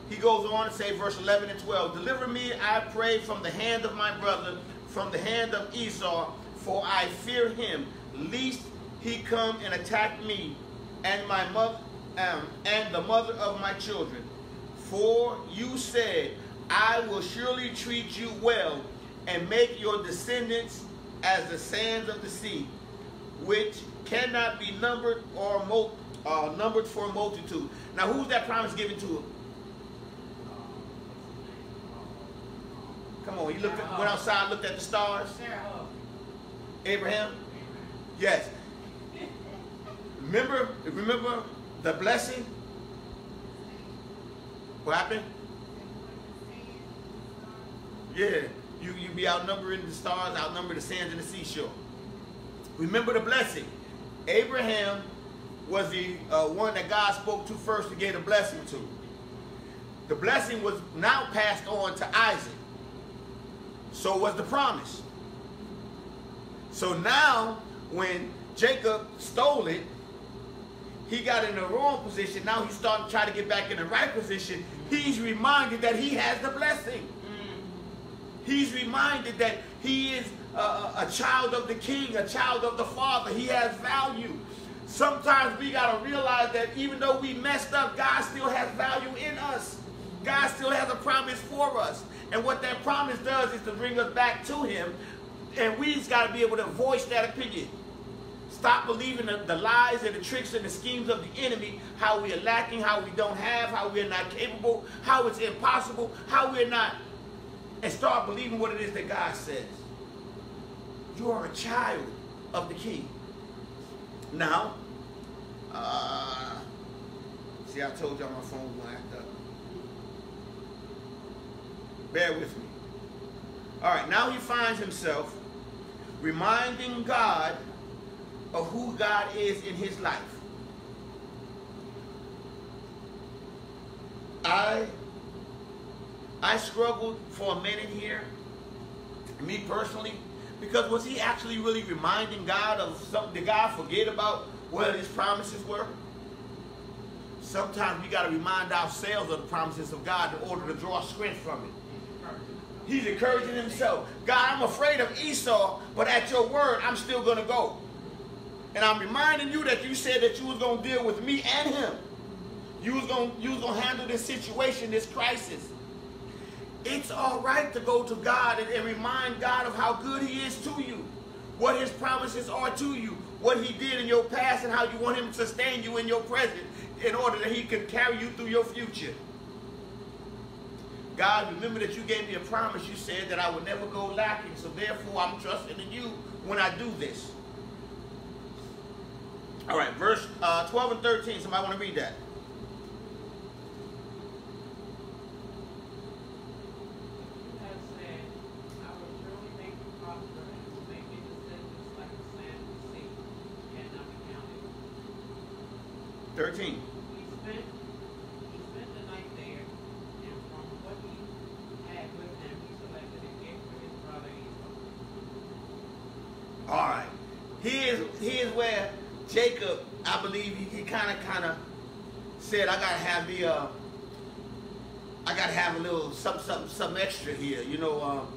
He goes on to say, verse 11 and 12, deliver me, I pray, from the hand of my brother, from the hand of Esau, for I fear him, lest he come and attack me and my mother and the mother of my children. For you said, I will surely treat you well and make your descendants as the sands of the sea, which cannot be numbered or numbered for a multitude. Now, who's that promise given to him? Come on, he went outside, looked at the stars. Abraham? Yes. Remember the blessing? What happened? Yeah, you be outnumbering the stars, outnumber the sands and the seashore. Remember the blessing. Abraham was the one that God spoke to first to get a blessing to. The blessing was now passed on to Isaac. So was the promise. So now, when Jacob stole it, he got in the wrong position. Now he's starting to try to get back in the right position. He's reminded that he has the blessing. He's reminded that he is a child of the king, a child of the Father. He has value. Sometimes we got to realize that even though we messed up, God still has value in us. God still has a promise for us. And what that promise does is to bring us back to him. And we've got to be able to voice that opinion. Stop believing the lies and the tricks and the schemes of the enemy, how we are lacking, how we don't have, how we're not capable, how it's impossible, how we're not. And start believing what it is that God says. You are a child of the king. Now, see, I told y'all my phone was going to act up. Bear with me. All right, now he finds himself reminding God of who God is in his life. I struggled for a minute here, me personally, because was he actually really reminding God of something? Did God forget about what his promises were? Sometimes we got to remind ourselves of the promises of God in order to draw strength from it. He's encouraging himself. God, I'm afraid of Esau, but at your word, I'm still going to go. And I'm reminding you that you said that you was going to deal with me and him. You was going to handle this situation, this crisis. It's all right to go to God and remind God of how good he is to you, what his promises are to you, what he did in your past, and how you want him to sustain you in your present in order that he can carry you through your future. God, remember that you gave me a promise. You said that I would never go lacking, so therefore I'm trusting in you when I do this. All right, verse 12 and 13. Somebody want to read that? I will surely make you prosper and will make your descendants like the sand of the sea, and not be counted. 13. He spent the night there, and from what he had with him, he selected a gift for his brother Esau. All right. Here's where Jacob, I believe, he kind of said, I gotta have a little something extra here. You know,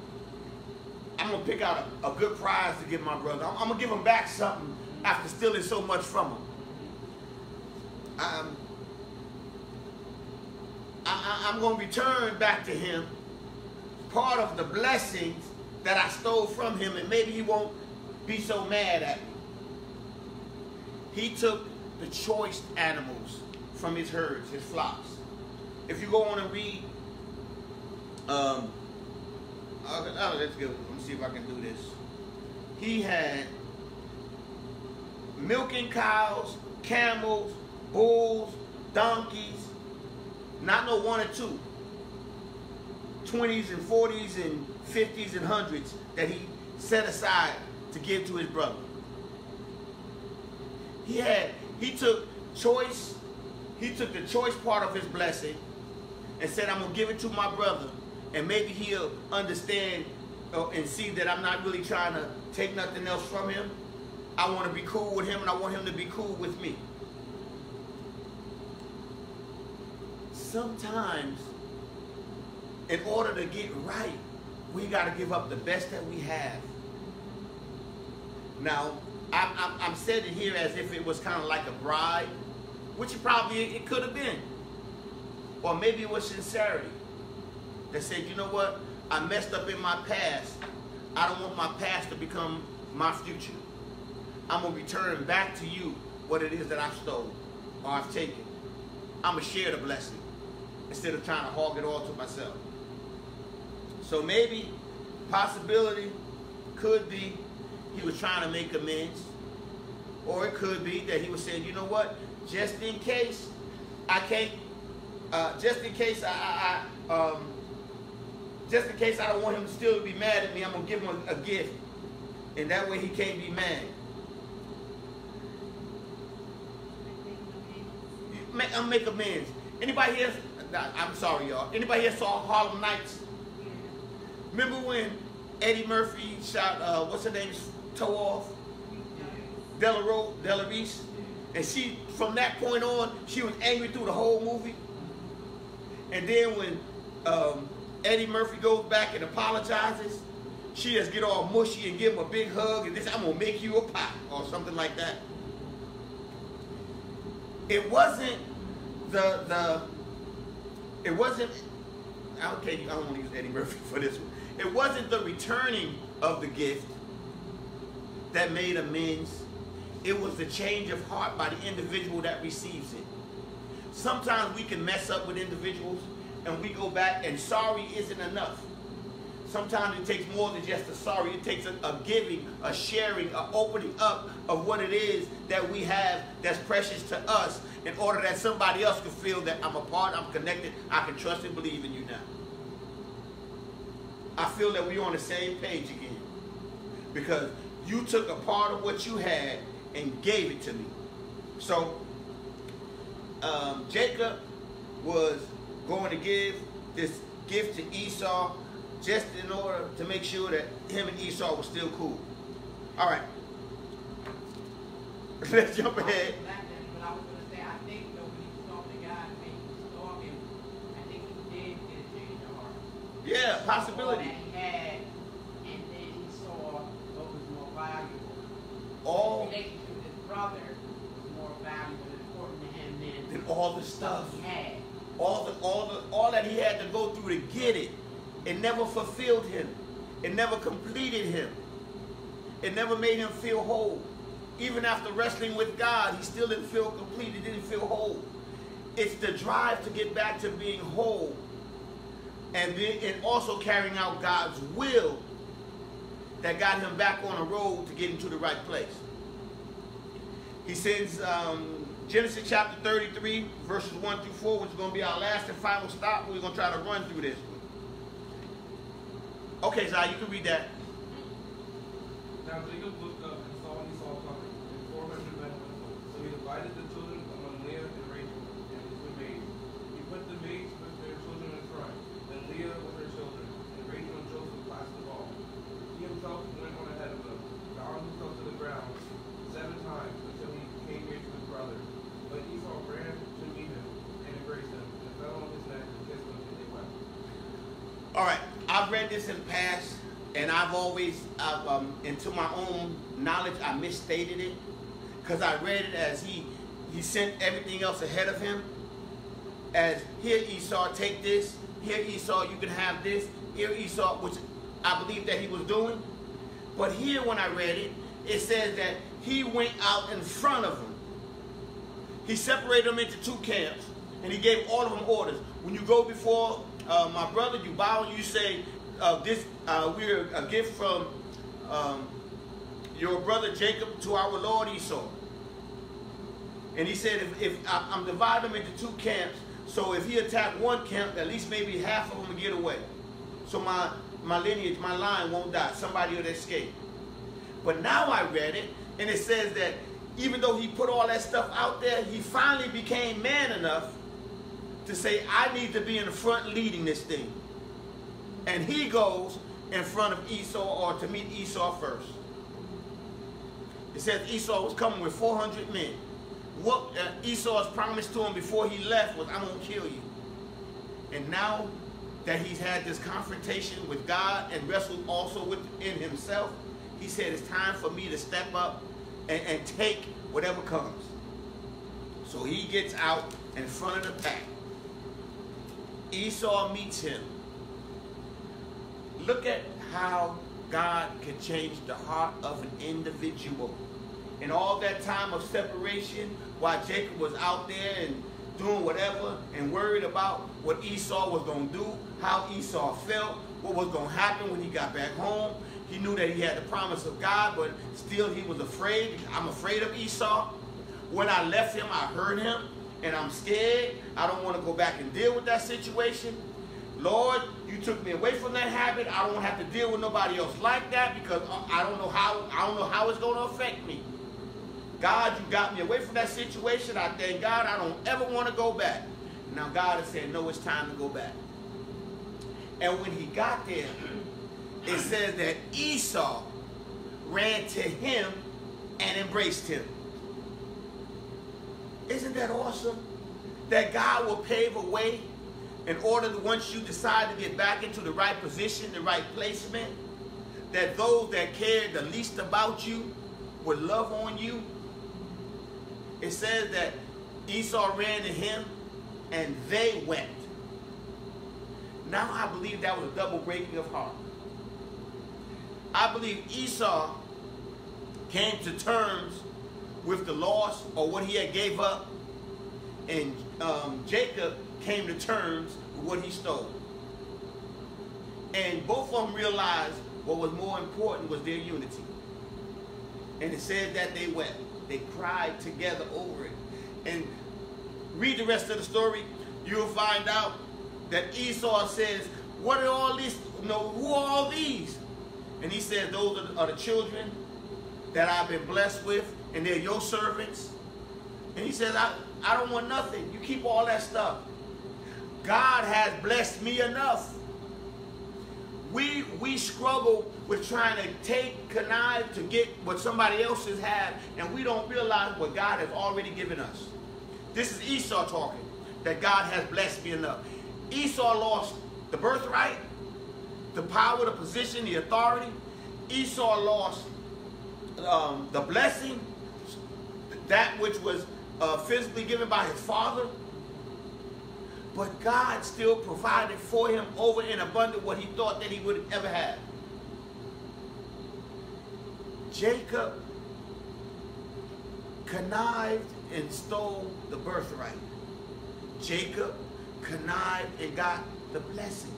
I'm gonna pick out a good prize to give my brother. I'm gonna give him back something after stealing so much from him. I'm gonna return back to him part of the blessings that I stole from him, and maybe he won't be so mad at me. He took the choice animals from his herds, his flocks. If you go on and read, let's go. Let me see if I can do this. He had milking cows, camels, bulls, donkeys, not no one or two, 20s and 40s and 50s and 100s that he set aside to give to his brother. He took the choice part of his blessing and said, I'm going to give it to my brother, and maybe he'll understand and see that I'm not really trying to take nothing else from him. I want to be cool with him, and I want him to be cool with me. Sometimes, in order to get right, we got to give up the best that we have. Now, I'm saying it here as if it was kind of like a bribe, which it could have been. Or maybe it was sincerity that said, you know what, I messed up in my past. I don't want my past to become my future. I'm going to return back to you what it is that I stole or I've taken. I'm going to share the blessing instead of trying to hog it all to myself. So maybe Possibility could be he was trying to make amends. Or it could be that he was saying, you know what, just in case I can't, just in case I don't want him still to be mad at me, I'm going to give him a gift. And that way he can't be mad. I'll make amends. Anybody here, I'm sorry y'all, anybody here saw Harlem Nights? Remember when Eddie Murphy shot, what's her name's toe off? Della Reese? And she, from that point on, she was angry through the whole movie. And then when Eddie Murphy goes back and apologizes, she just get all mushy and give him a big hug and this, I'm gonna make you a pie or something like that. It wasn't it wasn't, okay, I don't want to use Eddie Murphy for this one. It wasn't the returning of the gift that made amends. It was the change of heart by the individual that receives it. Sometimes we can mess up with individuals and we go back and sorry isn't enough. Sometimes it takes more than just a sorry. It takes a giving, a sharing, a opening up of what it is that we have that's precious to us in order that somebody else can feel that I'm a part, I'm connected, I can trust and believe in you now. I feel that we're on the same page again because you took a part of what you had and gave it to me. So Jacob was going to give this gift to Esau just in order to make sure that him and Esau were still cool. All right. Let's jump ahead. But I was going to say, I think though when he saw the guy and he saw him, I think he did get a change of heart. Yeah, possibility. All that he had, and then he saw what was more valuable. All his relationship with his brother was more valuable and important to him than all the stuff he had. All that he had to go through to get it. It never fulfilled him. It never completed him. It never made him feel whole. Even after wrestling with God, he still didn't feel complete. He didn't feel whole. It's the drive to get back to being whole and also carrying out God's will that got him back on a road to get into the right place. He sends Genesis chapter 33, verses 1 through 4, which is going to be our last and final stop. We're going to try to run through this. Okay, Zai, you can read that. Now Jacob looked up and saw Esau coming, and 400 men with him. So he divided the children among Leah and Rachel, and his two maids. He put the maids with their children in front, then Leah with her children, and Rachel and Joseph last of all. He himself went on ahead of them, bowing himself to the ground 7 times until he came near to his brother. But Esau ran to meet him and embraced him, and fell on his neck and kissed him, and they wept. All right, I've read this in the past, and I've always, into my own knowledge, I misstated it, because I read it as he sent everything else ahead of him, as here Esau, take this, here Esau, you can have this, here Esau, which I believe that he was doing. But here when I read it, it says that he went out in front of them. He separated them into 2 camps, and he gave all of them orders. When you go before my brother, you bow and you say, we're a gift from your brother Jacob to our Lord Esau. And he said, if I'm dividing them into 2 camps, so if he attacked one camp, at least maybe half of them will get away. So my lineage, my line won't die. Somebody will escape. But now I read it, and it says that even though he put all that stuff out there, he finally became man enough to say, I need to be in the front leading this thing. And he goes in front of Esau, or to meet Esau first. It says Esau was coming with 400 men. What Esau's promise to him before he left was, I'm going to kill you. And now that he's had this confrontation with God and wrestled also within himself, he said, it's time for me to step up and take whatever comes. So he gets out in front of the pack. Esau meets him. Look at how God can change the heart of an individual. In all that time of separation, while Jacob was out there and doing whatever and worried about what Esau was going to do, how Esau felt, what was going to happen when he got back home. He knew that he had the promise of God, but still he was afraid. I'm afraid of Esau. When I left him, I hurt him, and I'm scared. I don't want to go back and deal with that situation. Lord, you took me away from that habit. I don't have to deal with nobody else like that because I don't know how it's going to affect me. God, you got me away from that situation. I thank God I don't ever want to go back. Now God has said, no, it's time to go back. And when he got there, it says that Esau ran to him and embraced him. Isn't that awesome? That God will pave a way in order to, once you decide to get back into the right position, the right placement, that those that cared the least about you would love on you. It says that Esau ran to him and they wept. Now I believe that was a double breaking of heart. I believe Esau came to terms with the loss or what he had gave up, and Jacob came to terms with what he stole. And both of them realized what was more important was their unity. And it said that they wept. They cried together over it. And read the rest of the story. You'll find out that Esau says, what are all these? No, who are all these? And he says, those are the children that I've been blessed with, and they're your servants. And he says, I don't want nothing. You keep all that stuff. God has blessed me enough. We struggle with trying to connive to get what somebody else has had, and we don't realize what God has already given us. This is Esau talking, that God has blessed me enough. Esau lost the birthright, the power, the position, the authority. Esau lost the blessing, that which was physically given by his father. But God still provided for him over and abundant what he thought that he would ever have. Jacob connived and stole the birthright. Jacob connived and got the blessing.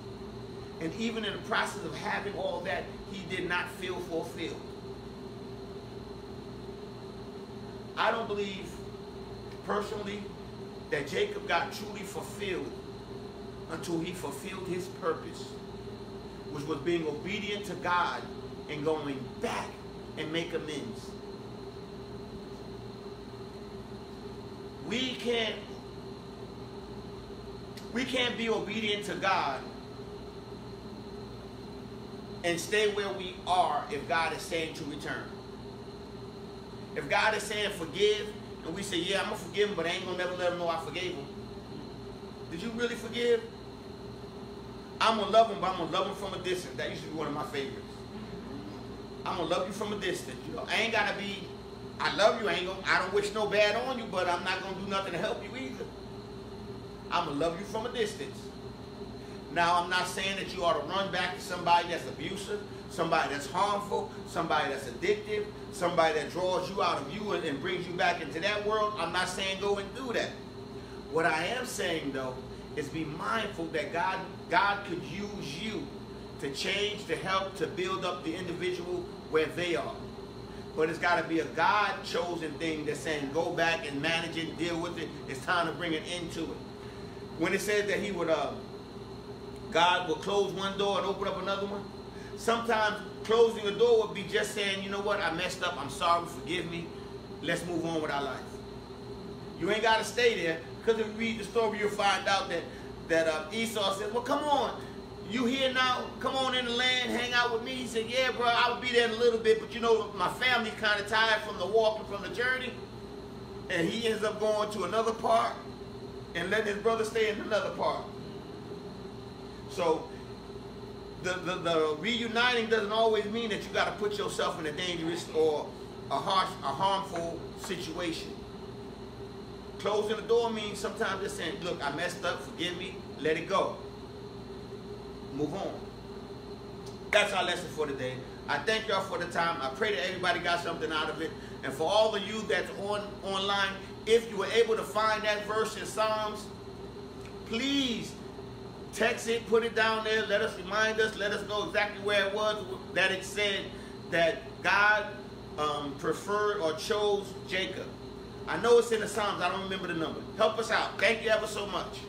And even in the process of having all that, he did not feel fulfilled. I don't believe, personally, that Jacob got truly fulfilled until he fulfilled his purpose, which was being obedient to God and going back and make amends. We can't be obedient to God and stay where we are if God is saying to return. If God is saying forgive, and we say, yeah, I'm going to forgive him, but I ain't going to never let him know I forgave him. Did you really forgive? I'm going to love him, but I'm going to love him from a distance. That used to be one of my favorites. I'm going to love you from a distance. You know, I ain't got to be, I love you, I don't wish no bad on you, but I'm not going to do nothing to help you either. I'm going to love you from a distance. Now, I'm not saying that you ought to run back to somebody that's abusive, somebody that's harmful, somebody that's addictive, somebody that draws you out of you and brings you back into that world. I'm not saying go and do that. What I am saying, though, is be mindful that God could use you to change, to help, to build up the individual where they are. But it's got to be a God-chosen thing that's saying go back and manage it, deal with it. It's time to bring an end to it. When it says that he would, God will close one door and open up another one, sometimes closing a door would be just saying, you know what, I messed up, I'm sorry, forgive me, let's move on with our life. You ain't got to stay there, because if you read the story, you'll find out that Esau said, well, come on, you here now, come on in the land, hang out with me. He said, yeah, bro, I'll be there in a little bit, but you know, my family's kind of tired from the walking, from the journey, and he ends up going to another part and letting his brother stay in another part. So the reuniting doesn't always mean that you got to put yourself in a dangerous or a harmful situation. Closing the door means sometimes just saying, look, I messed up, forgive me, let it go. Move on. That's our lesson for today. I thank y'all for the time. I pray that everybody got something out of it. And for all of you that's online, if you were able to find that verse in Psalms, please text it, put it down there, let us remind us, let us know exactly where it was that it said that God preferred or chose Jacob. I know it's in the Psalms. I don't remember the number. Help us out. Thank you ever so much.